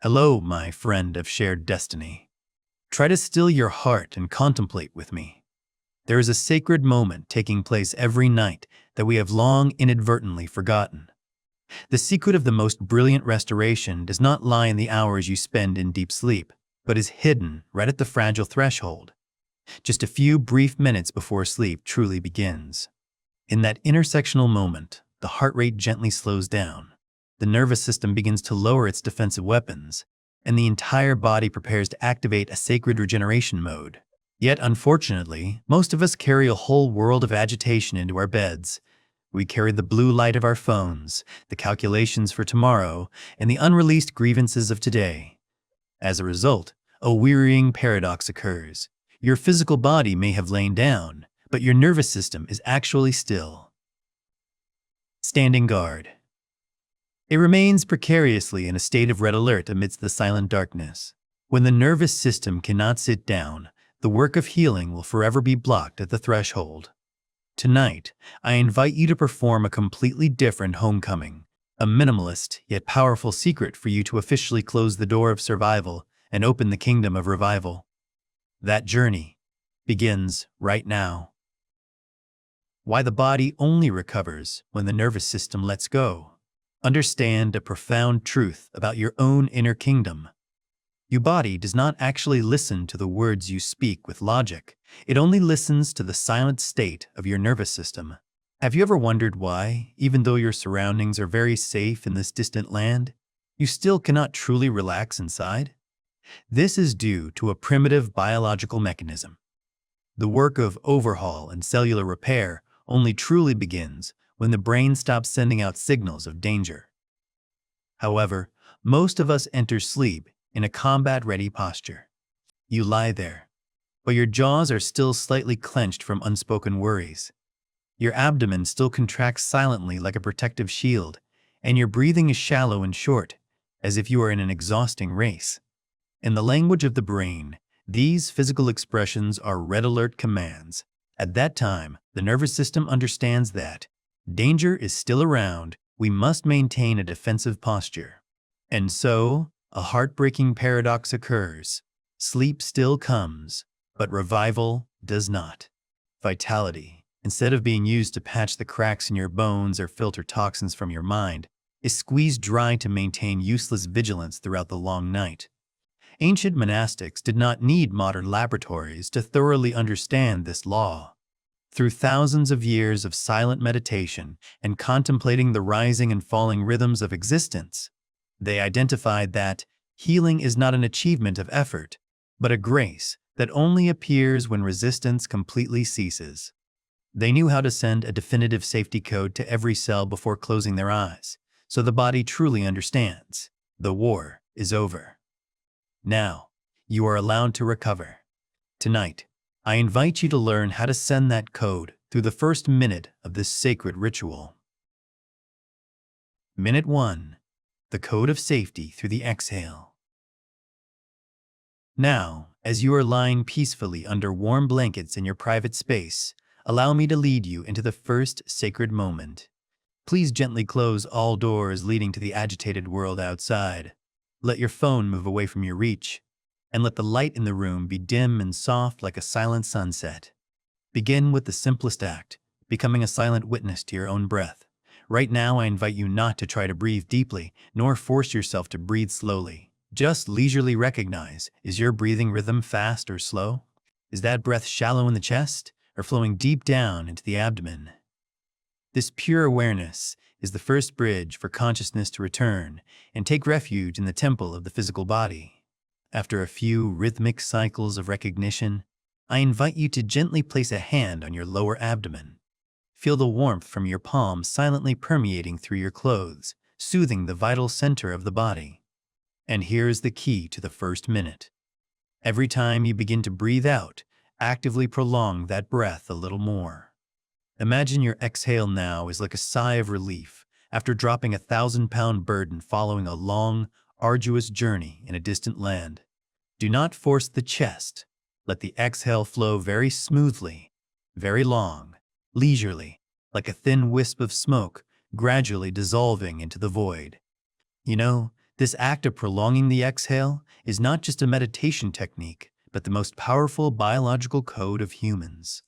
Hello, my friend of shared destiny. Try to still your heart and contemplate with me. There is a sacred moment taking place every night that we have long inadvertently forgotten. The secret of the most brilliant restoration does not lie in the hours you spend in deep sleep, but is hidden right at the fragile threshold, just a few brief minutes before sleep truly begins. In that intersectional moment, the heart rate gently slows down. The nervous system begins to lower its defensive weapons, and the entire body prepares to activate a sacred regeneration mode. Yet, unfortunately, most of us carry a whole world of agitation into our beds. We carry the blue light of our phones, the calculations for tomorrow, and the unreleased grievances of today. As a result, a wearying paradox occurs. Your physical body may have lain down, but your nervous system is actually still. Standing guard. It remains precariously in a state of red alert amidst the silent darkness. When the nervous system cannot sit down, the work of healing will forever be blocked at the threshold. Tonight, I invite you to perform a completely different homecoming, a minimalist yet powerful secret for you to officially close the door of survival and open the kingdom of revival. That journey begins right now. Why the body only recovers when the nervous system lets go. Understand a profound truth about your own inner kingdom. Your body does not actually listen to the words you speak with logic. It only listens to the silent state of your nervous system. Have you ever wondered why, even though your surroundings are very safe in this distant land, you still cannot truly relax inside? This is due to a primitive biological mechanism. The work of overhaul and cellular repair only truly begins when the brain stops sending out signals of danger. However, most of us enter sleep in a combat-ready posture. You lie there, but your jaws are still slightly clenched from unspoken worries. Your abdomen still contracts silently like a protective shield, and your breathing is shallow and short, as if you are in an exhausting race. In the language of the brain, these physical expressions are red alert commands. At that time, the nervous system understands that danger is still around. We must maintain a defensive posture. And so, a heartbreaking paradox occurs. Sleep still comes, but revival does not. Vitality, instead of being used to patch the cracks in your bones or filter toxins from your mind, is squeezed dry to maintain useless vigilance throughout the long night. Ancient monastics did not need modern laboratories to thoroughly understand this law. Through thousands of years of silent meditation and contemplating the rising and falling rhythms of existence, they identified that healing is not an achievement of effort, but a grace that only appears when resistance completely ceases. They knew how to send a definitive safety code to every cell before closing their eyes, so the body truly understands. The war is over. Now, you are allowed to recover. Tonight, I invite you to learn how to send that code through the first minute of this sacred ritual. Minute 1. The code of safety through the exhale. Now, as you are lying peacefully under warm blankets in your private space, allow me to lead you into the first sacred moment. Please gently close all doors leading to the agitated world outside. Let your phone move away from your reach, and let the light in the room be dim and soft like a silent sunset. Begin with the simplest act, becoming a silent witness to your own breath. Right now, I invite you not to try to breathe deeply, nor force yourself to breathe slowly. Just leisurely recognize, is your breathing rhythm fast or slow? Is that breath shallow in the chest, or flowing deep down into the abdomen? This pure awareness is the first bridge for consciousness to return and take refuge in the temple of the physical body. After a few rhythmic cycles of recognition, I invite you to gently place a hand on your lower abdomen. Feel the warmth from your palm silently permeating through your clothes, soothing the vital center of the body. And here's the key to the first minute. Every time you begin to breathe out, actively prolong that breath a little more. Imagine your exhale now is like a sigh of relief after dropping a 1,000-pound burden following a long, arduous journey in a distant land. Do not force the chest. Let the exhale flow very smoothly, very long, leisurely, like a thin wisp of smoke gradually dissolving into the void. You know, This act of prolonging the exhale is not just a meditation technique, but the most powerful biological code of humans.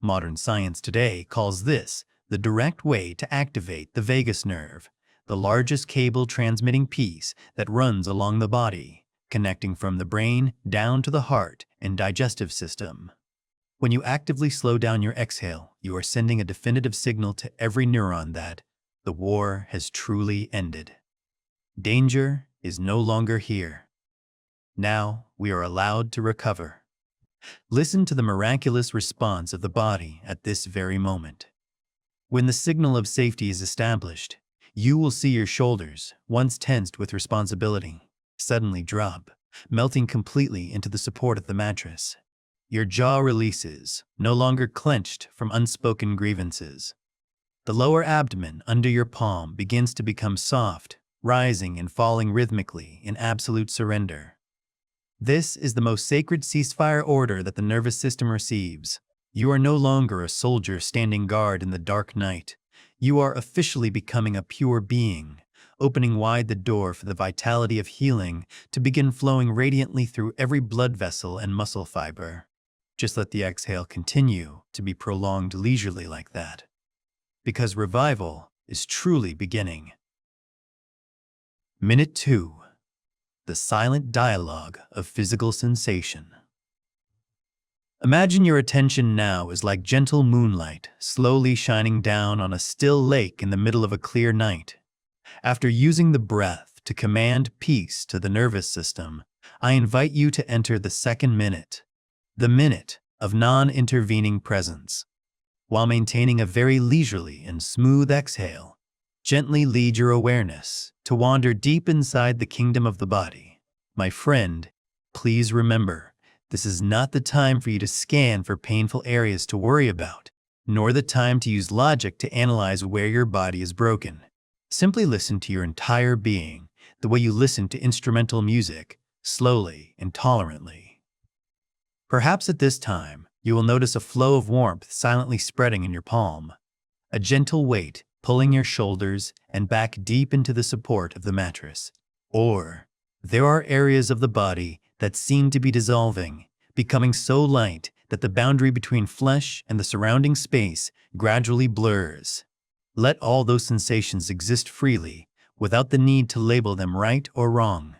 Modern science today calls this the direct way to activate the vagus nerve, the largest cable transmitting piece that runs along the body, connecting from the brain down to the heart and digestive system. When you actively slow down your exhale, you are sending a definitive signal to every neuron that the war has truly ended. Danger is no longer here. Now we are allowed to recover. Listen to the miraculous response of the body at this very moment. When the signal of safety is established, you will see your shoulders, once tensed with responsibility, suddenly drop, melting completely into the support of the mattress. Your jaw releases, no longer clenched from unspoken grievances. The lower abdomen under your palm begins to become soft, rising and falling rhythmically in absolute surrender. This is the most sacred ceasefire order that the nervous system receives. You are no longer a soldier standing guard in the dark night. You are officially becoming a pure being, opening wide the door for the vitality of healing to begin flowing radiantly through every blood vessel and muscle fiber. Just let the exhale continue to be prolonged leisurely like that, because revival is truly beginning. Minute 2. The silent dialogue of physical sensation. Imagine your attention now is like gentle moonlight slowly shining down on a still lake in the middle of a clear night. After using the breath to command peace to the nervous system, I invite you to enter the second minute, the minute of non-intervening presence. While maintaining a very leisurely and smooth exhale, gently lead your awareness to wander deep inside the kingdom of the body. My friend, please remember, this is not the time for you to scan for painful areas to worry about, nor the time to use logic to analyze where your body is broken. Simply listen to your entire being, the way you listen to instrumental music, slowly and tolerantly. Perhaps at this time, you will notice a flow of warmth silently spreading in your palm, a gentle weight pulling your shoulders and back deep into the support of the mattress. Or, there are areas of the body that seem to be dissolving, becoming so light that the boundary between flesh and the surrounding space gradually blurs. Let all those sensations exist freely, without the need to label them right or wrong.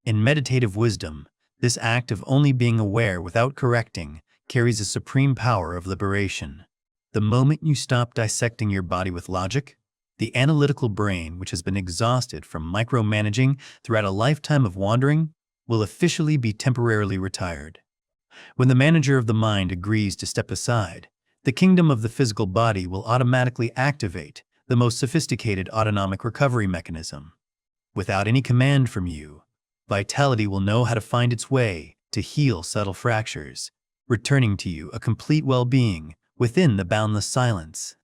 In meditative wisdom, this act of only being aware without correcting carries a supreme power of liberation. The moment you stop dissecting your body with logic, the analytical brain, which has been exhausted from micromanaging throughout a lifetime of wandering, will officially be temporarily retired. When the manager of the mind agrees to step aside, the kingdom of the physical body will automatically activate the most sophisticated autonomic recovery mechanism. Without any command from you, vitality will know how to find its way to heal subtle fractures, returning to you a complete well-being within the boundless silence.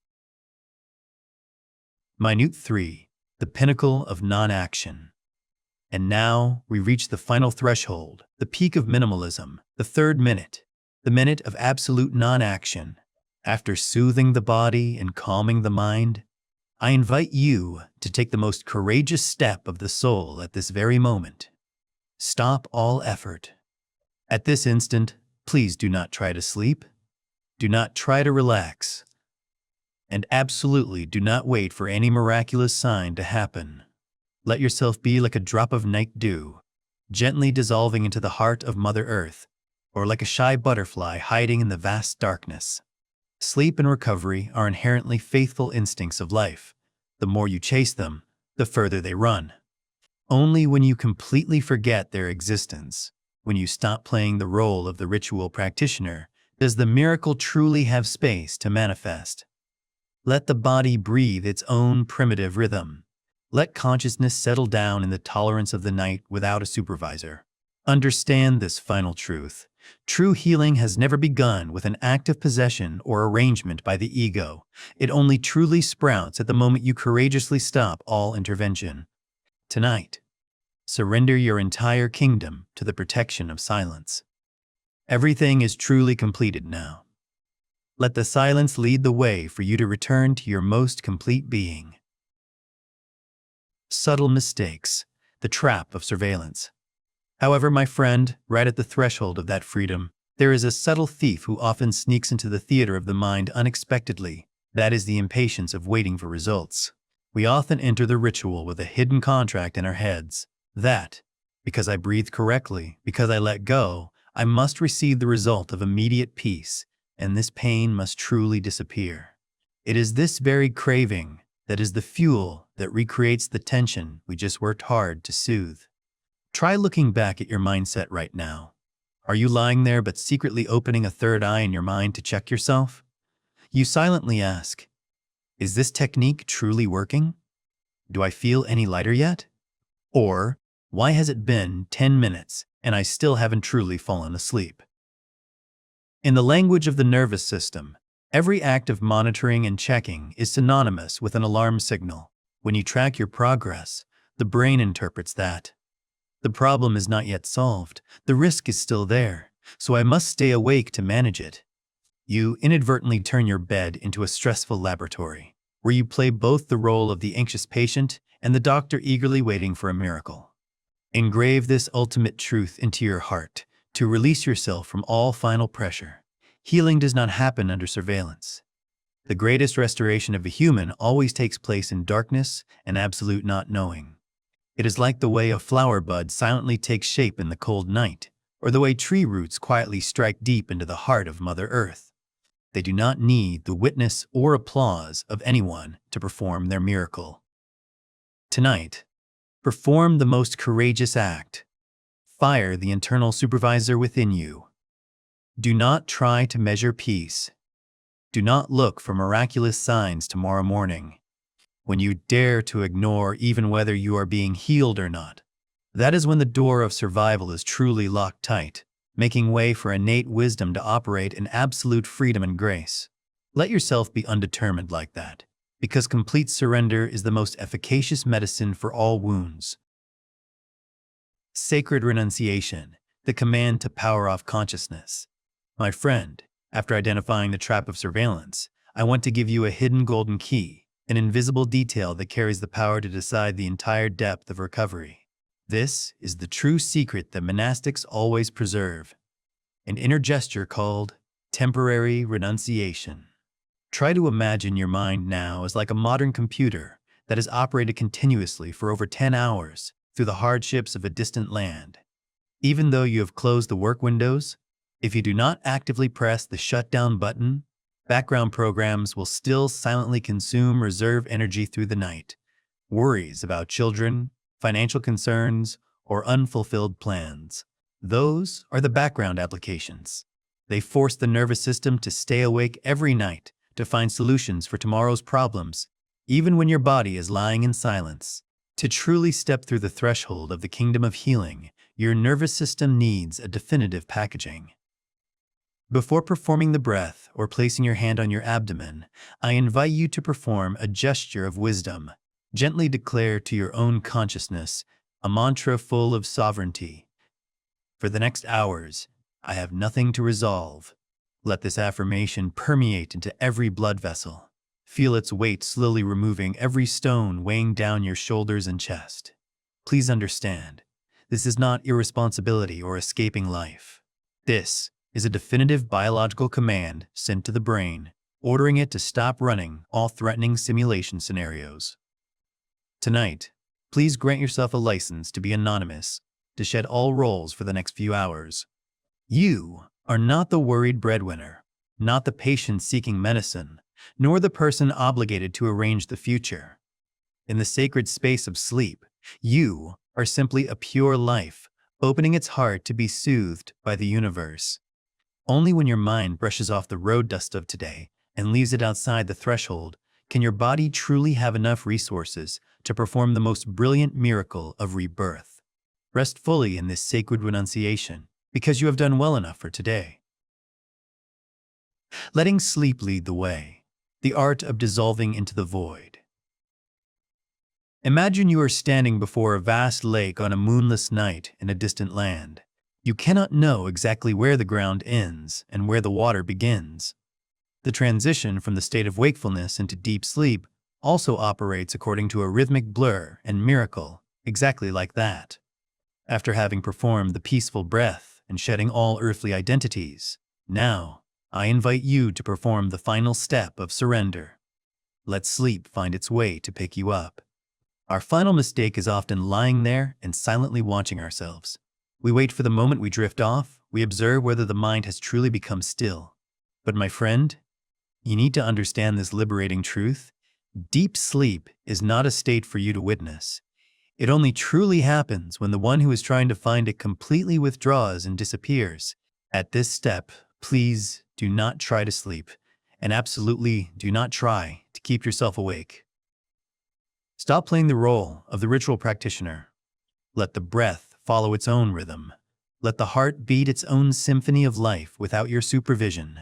Minute 3. The pinnacle of non-action. And now we reach the final threshold, the peak of minimalism, the third minute, the minute of absolute non-action. After soothing the body and calming the mind, I invite you to take the most courageous step of the soul at this very moment. Stop all effort. At this instant, please do not try to sleep. Do not try to relax. And absolutely do not wait for any miraculous sign to happen. Let yourself be like a drop of night dew, gently dissolving into the heart of Mother Earth, or like a shy butterfly hiding in the vast darkness. Sleep and recovery are inherently faithful instincts of life. The more you chase them, the further they run. Only when you completely forget their existence, when you stop playing the role of the ritual practitioner, does the miracle truly have space to manifest. Let the body breathe its own primitive rhythm. Let consciousness settle down in the tolerance of the night without a supervisor. Understand this final truth. True healing has never begun with an act of possession or arrangement by the ego. It only truly sprouts at the moment you courageously stop all intervention. Tonight, surrender your entire kingdom to the protection of silence. Everything is truly completed now. Let the silence lead the way for you to return to your most complete being. Subtle mistakes. the trap of surveillance. However, my friend, right at the threshold of that freedom, there is a subtle thief who often sneaks into the theater of the mind unexpectedly. That is the impatience of waiting for results. We often enter the ritual with a hidden contract in our heads that, because I breathe correctly, because I let go, I must receive the result of immediate peace, and this pain must truly disappear. It is this very craving that is the fuel that recreates the tension we just worked hard to soothe. Try looking back at your mindset right now. Are you lying there but secretly opening a third eye in your mind to check yourself? You silently ask, is this technique truly working? Do I feel any lighter yet? Or, why has it been 10 minutes and I still haven't truly fallen asleep? In the language of the nervous system, every act of monitoring and checking is synonymous with an alarm signal. When you track your progress, the brain interprets that. The problem is not yet solved. The risk is still there, so I must stay awake to manage it. You inadvertently turn your bed into a stressful laboratory, where you play both the role of the anxious patient and the doctor eagerly waiting for a miracle. Engrave this ultimate truth into your heart to release yourself from all final pressure. Healing does not happen under surveillance. The greatest restoration of a human always takes place in darkness and absolute not knowing. It is like the way a flower bud silently takes shape in the cold night, or the way tree roots quietly strike deep into the heart of Mother Earth. They do not need the witness or applause of anyone to perform their miracle. Tonight, perform the most courageous act. Fire the internal supervisor within you. Do not try to measure peace. Do not look for miraculous signs tomorrow morning. When you dare to ignore even whether you are being healed or not, that is when the door of survival is truly locked tight, making way for innate wisdom to operate in absolute freedom and grace. Let yourself be undetermined like that, because complete surrender is the most efficacious medicine for all wounds. Sacred renunciation, the command to power off consciousness. My friend, after identifying the trap of surveillance, I want to give you a hidden golden key, an invisible detail that carries the power to decide the entire depth of recovery. This is the true secret that monastics always preserve, an inner gesture called temporary renunciation. Try to imagine your mind now as like a modern computer that has operated continuously for over 10 hours through the hardships of a distant land. Even though you have closed the work windows, if you do not actively press the shutdown button, background programs will still silently consume reserve energy through the night. Worries about children, financial concerns, or unfulfilled plans. Those are the background applications. They force the nervous system to stay awake every night to find solutions for tomorrow's problems, even when your body is lying in silence. To truly step through the threshold of the kingdom of healing, your nervous system needs a definitive packaging. Before performing the breath or placing your hand on your abdomen, I invite you to perform a gesture of wisdom. Gently declare to your own consciousness a mantra full of sovereignty. For the next hours, I have nothing to resolve. Let this affirmation permeate into every blood vessel. Feel its weight slowly removing every stone weighing down your shoulders and chest. Please understand, this is not irresponsibility or escaping life. This is a definitive biological command sent to the brain, ordering it to stop running all threatening simulation scenarios. Tonight, please grant yourself a license to be anonymous, to shed all roles for the next few hours. You are not the worried breadwinner, not the patient seeking medicine, nor the person obligated to arrange the future. In the sacred space of sleep, you are simply a pure life, opening its heart to be soothed by the universe. Only when your mind brushes off the road dust of today and leaves it outside the threshold can your body truly have enough resources to perform the most brilliant miracle of rebirth. Rest fully in this sacred renunciation because you have done well enough for today. Letting sleep lead the way, the art of dissolving into the void. Imagine you are standing before a vast lake on a moonless night in a distant land. You cannot know exactly where the ground ends and where the water begins. The transition from the state of wakefulness into deep sleep also operates according to a rhythmic blur and miracle exactly like that. After having performed the peaceful breath and shedding all earthly identities, now I invite you to perform the final step of surrender. Let sleep find its way to pick you up. Our final mistake is often lying there and silently watching ourselves. We wait for the moment we drift off, we observe whether the mind has truly become still. But my friend, you need to understand this liberating truth. Deep sleep is not a state for you to witness. It only truly happens when the one who is trying to find it completely withdraws and disappears. At this step, please do not try to sleep, and absolutely do not try to keep yourself awake. Stop playing the role of the ritual practitioner. Let the breath follow its own rhythm. Let the heart beat its own symphony of life without your supervision.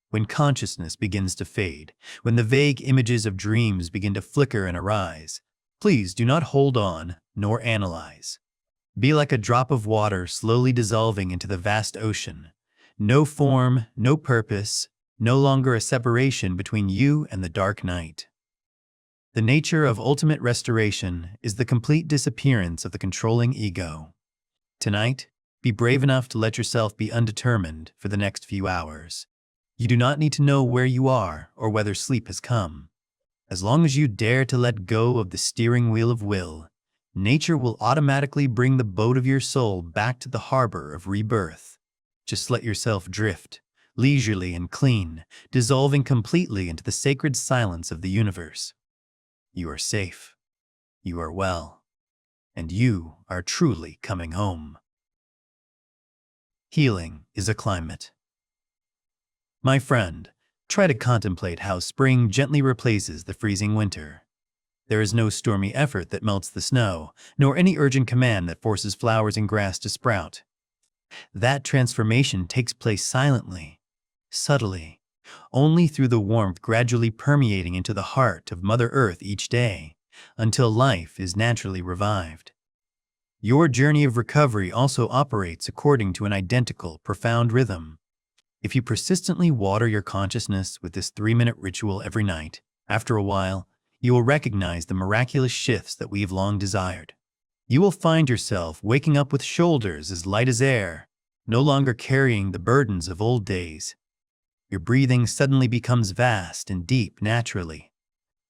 When consciousness begins to fade, when the vague images of dreams begin to flicker and arise, please do not hold on nor analyze. Be like a drop of water slowly dissolving into the vast ocean. No form, no purpose, no longer a separation between you and the dark night. The nature of ultimate restoration is the complete disappearance of the controlling ego. Tonight, be brave enough to let yourself be undetermined for the next few hours. You do not need to know where you are or whether sleep has come. As long as you dare to let go of the steering wheel of will, nature will automatically bring the boat of your soul back to the harbor of rebirth. Just let yourself drift, leisurely and clean, dissolving completely into the sacred silence of the universe. You are safe, you are well, and you are truly coming home. Healing is a climate. My friend, try to contemplate how spring gently replaces the freezing winter. There is no stormy effort that melts the snow, nor any urgent command that forces flowers and grass to sprout. That transformation takes place silently, subtly, only through the warmth gradually permeating into the heart of Mother Earth each day, until life is naturally revived. Your journey of recovery also operates according to an identical, profound rhythm. If you persistently water your consciousness with this 3-minute ritual every night, after a while, you will recognize the miraculous shifts that we have long desired. You will find yourself waking up with shoulders as light as air, no longer carrying the burdens of old days. Your breathing suddenly becomes vast and deep naturally.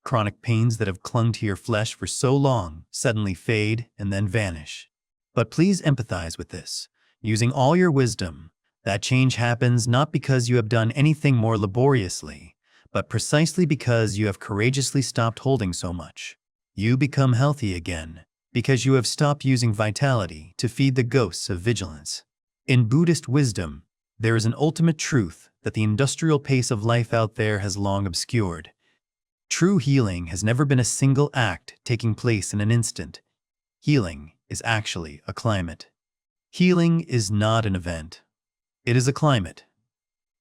Chronic pains that have clung to your flesh for so long suddenly fade and then vanish. But please empathize with this. Using all your wisdom, that change happens not because you have done anything more laboriously, but precisely because you have courageously stopped holding so much. You become healthy again because you have stopped using vitality to feed the ghosts of vigilance. In Buddhist wisdom, there is an ultimate truth that the industrial pace of life out there has long obscured. True healing has never been a single act taking place in an instant. Healing is actually a climate. Healing is not an event. It is a climate.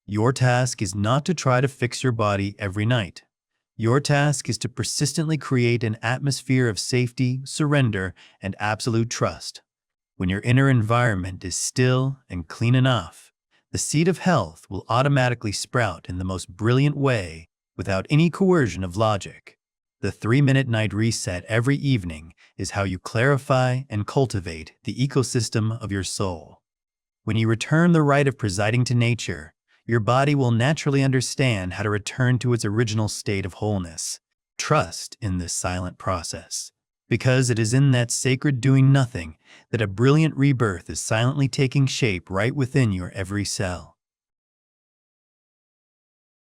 Your task is not to try to fix your body every night. Your task is to persistently create an atmosphere of safety, surrender, and absolute trust. When your inner environment is still and clean enough, the seed of health will automatically sprout in the most brilliant way without any coercion of logic. The 3-minute night reset every evening is how you clarify and cultivate the ecosystem of your soul. When you return the right of presiding to nature, your body will naturally understand how to return to its original state of wholeness. Trust in this silent process, because it is in that sacred doing nothing that a brilliant rebirth is silently taking shape right within your every cell.